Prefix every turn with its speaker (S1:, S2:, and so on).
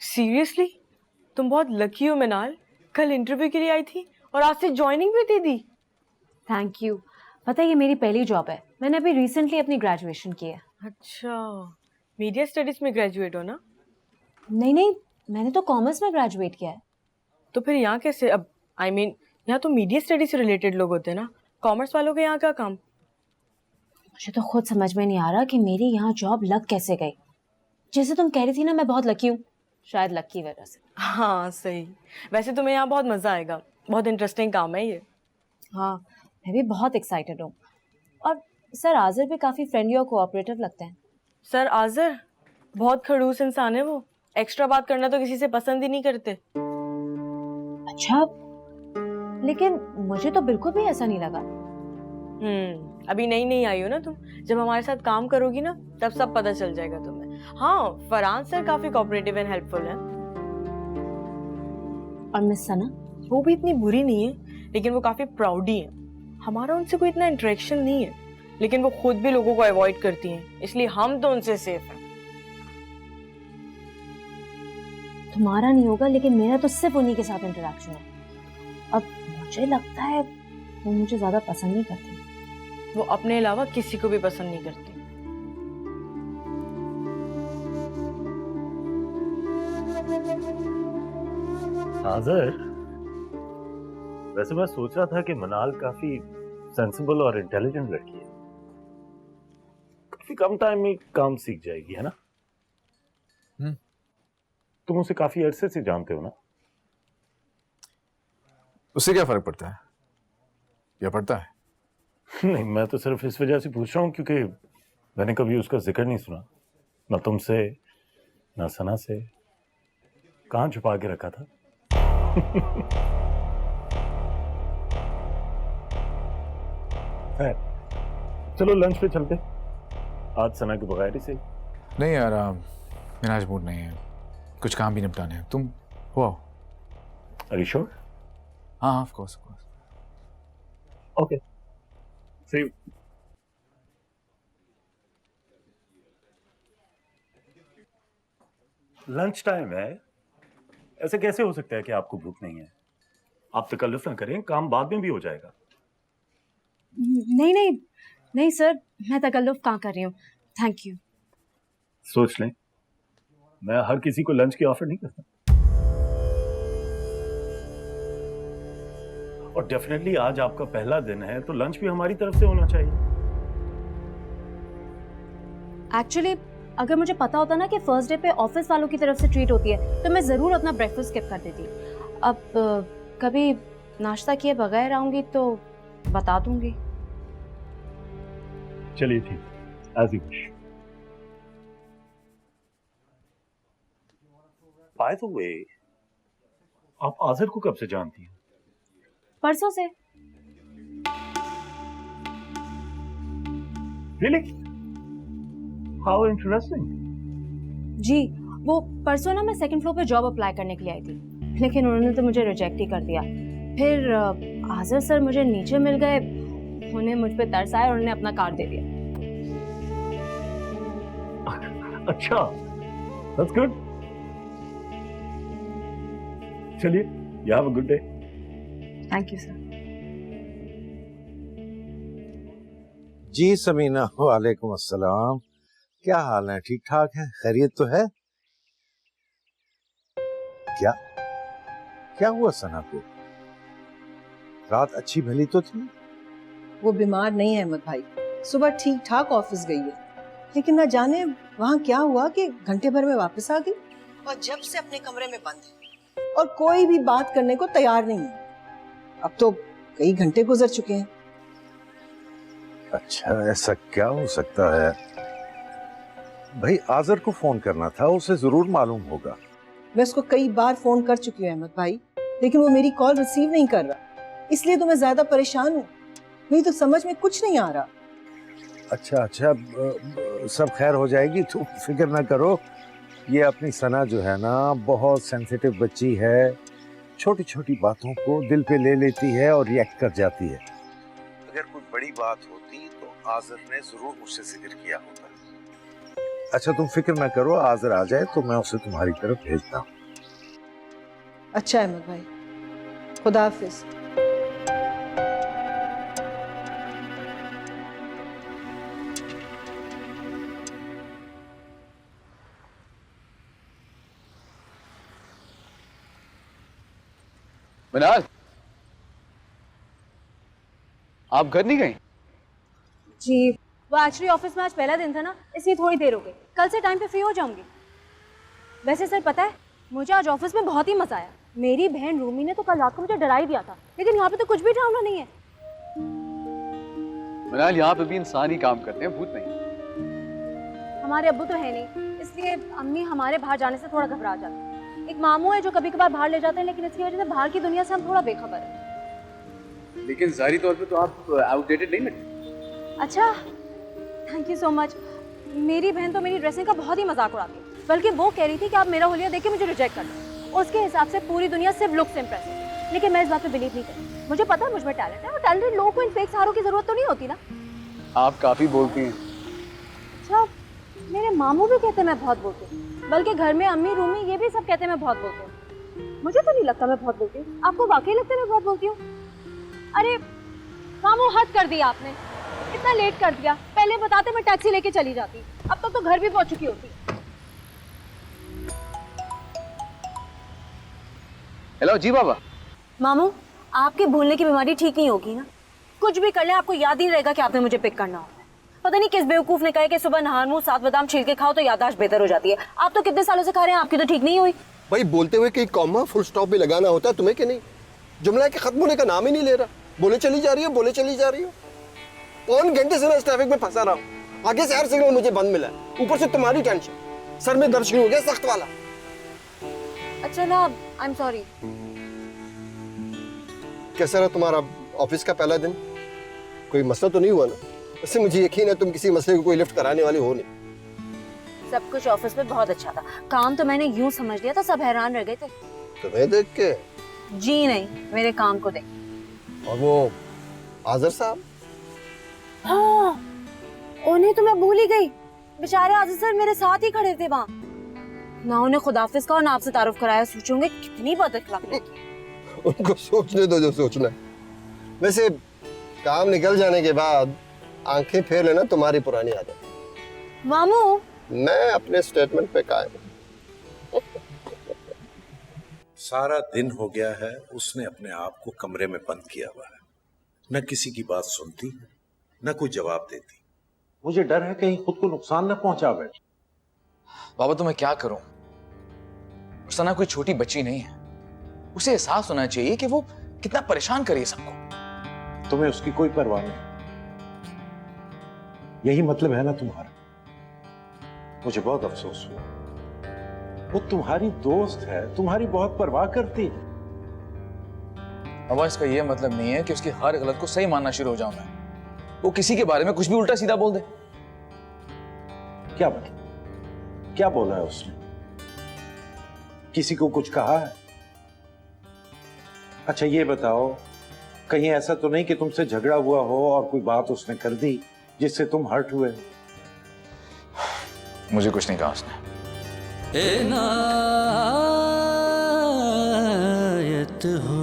S1: Seriously? तुम बहुत lucky हो मिनाल, कल इंटरव्यू के लिए आई थी और आज से ज्वाइनिंग भी दे दी।
S2: Thank you. पता है ये मेरी पहली जॉब है, मैंने अभी रिसेंटली अपनी ग्रेजुएशन की है।
S1: अच्छा, मीडिया स्टडीज में ग्रेजुएट हो ना?
S2: नहीं, मैंने तो कॉमर्स में ग्रेजुएट किया है।
S1: तो फिर यहाँ कैसे? अब यहाँ तो मीडिया स्टडी से रिलेटेड लोग होते हैं ना, कॉमर्स वालों के यहाँ का काम?
S2: मुझे तो खुद समझ में नहीं आ रहा कि मेरी यहाँ जॉब लग कैसे गई। जैसे तुम कह रही थी ना मैं बहुत लकी हूँ, शायद लक की वजह से।
S1: हाँ सही। वैसे तुम्हें यहाँ बहुत मजा आएगा, बहुत इंटरेस्टिंग काम है ये।
S2: हाँ, मैं भी बहुत एक्साइटेड हूँ। और सर आज़र भी काफी फ्रेंडली और कोऑपरेटिव लगते हैं।
S1: सर आज़र बहुत खड़ूस इंसान है वो, एक्स्ट्रा बात करना तो किसी से पसंद ही नहीं करते।
S2: अच्छा, लेकिन मुझे तो बिल्कुल भी ऐसा नहीं लगा।
S1: अभी नई आई हो ना तुम, जब हमारे साथ काम करोगी ना तब सब पता चल जाएगा तुम्हें। हाँ, फरहान सर काफी कोऑपरेटिव एंड हेल्पफुल हैं।
S2: और मिस सना?
S1: वो भी इतनी बुरी नहीं है, लेकिन वो काफी प्राउडी है। हमारा उनसे कोई इतना इंटरेक्शन नहीं है, लेकिन वो खुद भी लोगों को अवॉइड करती हैं, इसलिए हम तो उनसे सेफ हैं।
S2: तुम्हारा नहीं होगा, लेकिन मेरा तो सिर्फ उन्हीं के साथ इंटरेक्शन है। अब मुझे लगता है वो मुझे ज्यादा पसंद नहीं करती।
S1: वो अपने अलावा किसी को भी पसंद नहीं करती।
S3: आज़र, वैसे मैं सोच रहा था कि मनाल काफी सेंसिबल और इंटेलिजेंट लड़की है, काफी कम टाइम में काम सीख जाएगी, है ना? तुम उसे काफी अरसे से जानते हो ना?
S4: उससे क्या फर्क पड़ता है या पड़ता है?
S3: नहीं, मैं तो सिर्फ इस वजह से पूछ रहा हूँ क्योंकि मैंने कभी उसका जिक्र नहीं सुना, ना तुमसे ना सना से। कहाँ छुपा के रखा था? है। चलो लंच पे चलते, आज सना के बगैर ही सही।
S4: नहीं यार, मेरा आज मूड नहीं है, कुछ काम भी निपटाने हैं। तुम हो आओ।
S3: Are you sure?
S4: हाँ, of course.
S3: Okay. See you. Lunch time है, ऐसे कैसे हो सकता है कि आपको भूख नहीं है? आप तकल्लुफ ना करें, काम बाद में भी हो जाएगा।
S2: नहीं सर, मैं तकल्लुफ कहाँ कर रही हूँ। Thank you.
S3: सोच लें, मैं हर किसी को लंच की ऑफर नहीं करता। और डेफिनेटली आज आपका पहला दिन है, तो लंच भी हमारी तरफ से होना चाहिए।
S2: एक्चुअली अगर मुझे पता होता ना कि फर्स्ट डे पे ऑफिस वालों की तरफ से ट्रीट होती है तो मैं जरूर अपना ब्रेकफास्ट स्किप कर देती। अब कभी नाश्ता किए बगैर आऊंगी तो बता दूंगी।
S3: चलिए ठीक, as you wish. By the way, आप आज़र को कब से जानती हैं?
S2: परसों से।
S3: Really? How interesting.
S2: जी, वो परसों ना मैं सेकंड फ्लोर पे जॉब अप्लाई करने के लिए आई थी, लेकिन उन्होंने तो मुझे रिजेक्ट ही कर दिया। फिर आज़र सर मुझे नीचे मिल गए, उन्हें मुझ पे तरस आया और उन्होंने अपना कार्ड दे दिया।
S3: अच्छा, that's good. चलिए, you have a good day.
S2: Thank you sir.
S5: जी समीना, वालेकुम अस्सलाम। क्या हाल है? ठीक ठाक है? खैरियत तो है? क्या क्या हुआ सना को? रात अच्छी भली तो थी?
S6: वो बीमार नहीं है अहमद भाई, सुबह ठीक ठाक ऑफिस गई है, लेकिन न जाने वहाँ क्या हुआ कि घंटे भर में वापस आ गई और जब से अपने कमरे में बंद है और कोई भी बात करने को तैयार नहीं है। अब तो कई घंटे गुजर चुके हैं।
S5: अच्छा, ऐसा क्या हो सकता है? भाई आज़र को फोन करना था, उसे जरूर मालूम होगा।
S6: मैं उसको कई बार फोन कर चुकी हूँ अहमद भाई, लेकिन वो मेरी कॉल रिसीव नहीं कर रहा, इसलिए तो मैं ज्यादा परेशान हूँ। मुझे तो समझ में कुछ नहीं आ रहा।
S5: अच्छा, सब खैर हो जाएगी, तुम फिक्र ना करो। ये अपनी सना जो है ना, बहुत सेंसिटिव बच्ची है, छोटी छोटी बातों को दिल पे ले लेती है और रिएक्ट कर जाती है। अगर कोई बड़ी बात होती तो आज़र ने जरूर मुझसे जिक्र किया होता। अच्छा तुम फिक्र ना करो, आजर आ जाए तो मैं उसे तुम्हारी तरफ भेजता हूँ।
S6: अच्छा अहमद भाई, खुदा हाफिज।
S7: मिनाल, आप घर नहीं गई?
S2: जी वो एक्चुअली ऑफिस में आज पहला दिन था ना, इसलिए थोड़ी देर हो गई। कल से टाइम पे फ्री हो जाऊंगी। वैसे सर पता है, मुझे आज ऑफिस में बहुत ही मजा आया। मेरी बहन रूमी ने तो कल रात को मुझे डरा ही दिया था, लेकिन यहाँ पे तो कुछ भी डरावना नहीं है।
S7: मिनाल, यहाँ पे भी इंसान ही काम करते हैं, भूत नहीं।
S2: हमारे अब्बू तो है नहीं, इसलिए अम्मी हमारे बाहर जाने से थोड़ा घबरा जाती है। एक मामू है जो कभी कभार बाहर ले जाते हैं, लेकिन इसकी वजह से बाहर की दुनिया से हम थोड़ा बेखबर हैं।
S7: लेकिन ज़ाहिरी तौर पे तो आप आउटडेटेड नहीं लगते।
S2: अच्छा, थैंक यू सो मच। मेरी बहन तो मेरी ड्रेसिंग का बहुत ही मजाक उड़ाती है, बल्कि वो कह रही थी कि आप मेरा होलिया देख के मुझे रिजेक्ट कर दो। उसके हिसाब से पूरी दुनिया सिर्फ लुक से इम्प्रेस है, लेकिन मैं इस बात पे बिलीव नहीं करती। मुझे पता है मुझ में टैलेंट है, और टैलेंटेड लोगों को इन फेक सहारों की जरूरत तो नहीं होती ना।
S7: आप काफ़ी बोलती हैं।
S2: अच्छा, मेरे मामू भी कहते हैं मैं बहुत बोलती हूँ, बल्कि घर में अम्मी रूमी ये भी सब कहते हैं मैं बहुत बोलती हूँ। मुझे तो नहीं लगता मैं बहुत बोलती हूँ। आपको वाकई लगता है मैं बहुत बोलती हूँ? अरे मामू, हद कर दिया आपने, इतना लेट कर दिया। पहले बताते मैं टैक्सी लेके चली जाती, अब तक तो घर भी पहुंच चुकी होती।
S7: हेलो जी बाबा।
S2: मामू, आपके भूलने की बीमारी ठीक नहीं होगी ना? कुछ भी कर ले आपको याद ही नहीं रहेगा कि आपने मुझे पिक करना हो। पता नहीं किस बेवकूफ ने कहा कि सुबह नहार मुंह 7 बादाम छील के खाओ तो याददाश्त बेहतर हो जाती है। आप तो कितने सालों से खा रहे हैं, आपकी तो ठीक नहीं हुई।
S8: भाई बोलते हुए कहीं कॉमा फुल स्टॉप भी लगाना होता है तुम्हें कि नहीं? जुमला के खत्म होने का नाम ही नहीं ले रहा। बोले चली जा रही हो, बोले चली जा रही हो। 5 घंटे से मैं इस ट्रैफिक में फंसा रहा हूँ। आगे से हर सिग्नल मुझे बंद मिला है, ऊपर से तुम्हारी टेंशन। सर में दर्द शुरू हो गया सख्त वाला।
S2: अच्छा ना, आई एम सॉरी।
S8: कैसा रहा तुम्हारा ऑफिस का पहला दिन? कोई मसला तो नहीं हुआ ना? वैसे मुझे यकीन है तुम किसी मसले को कोई लिफ्ट कराने वाली हो नहीं।
S2: सब कुछ ऑफिस में बहुत अच्छा था। काम तो मैंने यूं समझ लिया था, सब हैरान रह गए थे।
S8: तुम्हें देख के?
S2: जी नहीं, मेरे काम को देख।
S8: और वो आजर साहब?
S2: हाँ, उन्हें तो मैं भूल ही गई। बेचारे आजर सर मेरे साथ ही खड़े थे वहाँ। ना उन्हें खुदाफिज का और ना आपसे तारुफ कराया। सोचोगे कितनी बदअखलाक लड़की।
S8: उनको सोचने दो जो सोचना है। वैसे काम निकल जाने के बाद आंखें फेर लेना तुम्हारी पुरानी आदत।
S2: मामू,
S8: मैं अपने स्टेटमेंट पे कायम हूं।
S5: सारा दिन हो गया है उसने अपने आप को कमरे में बंद किया हुआ है। न किसी की बात सुनती, न कोई जवाब देती। मुझे डर है कहीं खुद को नुकसान न पहुंचा बैठे।
S4: बाबा तो मैं क्या करूं? सना कोई छोटी बच्ची नहीं है। उसे एहसास होना चाहिए कि वो कितना परेशान करे सबको।
S5: तुम्हें उसकी कोई परवाह नहीं, यही मतलब है ना तुम्हारा। मुझे बहुत अफसोस हुआ। वो तुम्हारी दोस्त है, तुम्हारी बहुत परवाह करती है।
S4: बाबा इसका यह मतलब नहीं है कि उसकी हर गलत को सही मानना शुरू हो जाऊं मैं। वो किसी के बारे में कुछ भी उल्टा सीधा बोल दे।
S5: क्या मतलब? क्या बोला है उसने? किसी को कुछ कहा है? अच्छा ये बताओ, कहीं ऐसा तो नहीं कि तुमसे झगड़ा हुआ हो और कोई बात उसने कर दी जिससे तुम हर्ट हुए?
S4: मुझे कुछ नहीं कहा उसने।
S9: इनायत हो